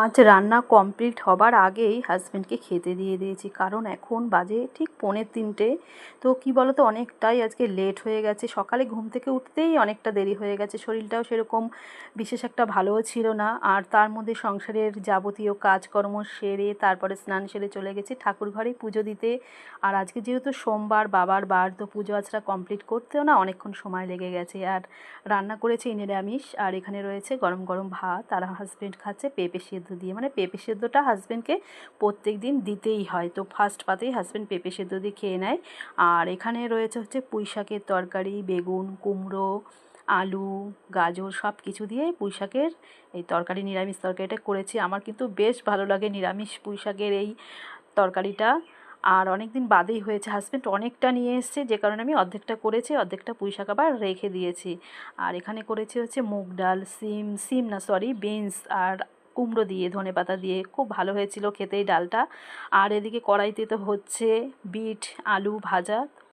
আজ রান্না কমপ্লিট হবার আগেই হাজব্যান্ডকে খেতে দিয়ে দিয়েছি, কারণ এখন বাজে ঠিক 2:45। তো কী বলো তো, অনেকটাই আজকে লেট হয়ে গেছে। সকালে ঘুম থেকে উঠতেই অনেকটা দেরি হয়ে গেছে, শরীরটাও সেরকম বিশেষ একটা ভালোও ছিল না। আর তার মধ্যে সংসারের যাবতীয় কাজকর্ম সেরে তারপরে স্নান সেরে চলে গেছি ঠাকুর ঘরে পুজো দিতে। আর আজকে যেহেতু সোমবার, বাবার বার, তো পুজো আজটা কমপ্লিট করতেও না অনেকক্ষণ সময় লেগে গেছে। আর রান্না করেছি নিরামিষ, আর এখানে রয়েছে গরম গরম ভাত, আর হাজব্যান্ড খাচ্ছে পেঁপে সেদ্ধ দিয়ে। মানে পেঁপে সেদ্ধটা হাজব্যান্ডকে প্রত্যেক দিন দিতেই হয়, তো ফার্স্ট পাতেই হাজব্যান্ড পেঁপে সেদ্ধ দিয়ে খেয়ে নেয়। আর এখানে রয়েছে হচ্ছে পুঁই শাকের তরকারি, বেগুন, কুমড়ো, আলু, গাজর সব কিছু দিয়ে পুঁই শাকের এই তরকারি, নিরামিষ তরকারিটা করেছি। আমার কিন্তু বেশ ভালো লাগে নিরামিষ পুঁই শাকের এই তরকারিটা। আর অনেক দিন বাদেই হয়েছে, হাজব্যান্ড অনেকটা নিয়ে এসছে, যে কারণে আমি অর্ধেকটা করেছি, অর্ধেকটা পুঁই শাক আবার রেখে দিয়েছি। আর এখানে করেছি হচ্ছে মুগ ডাল, বিনস আর কুমড়ো দিয়ে, ধনেপাতা দিয়ে, খুব ভালো হয়েছিল খেতে এই ডালটা। আর এদিকে কড়াইতে তো হচ্ছে বিট আলু ভাজা,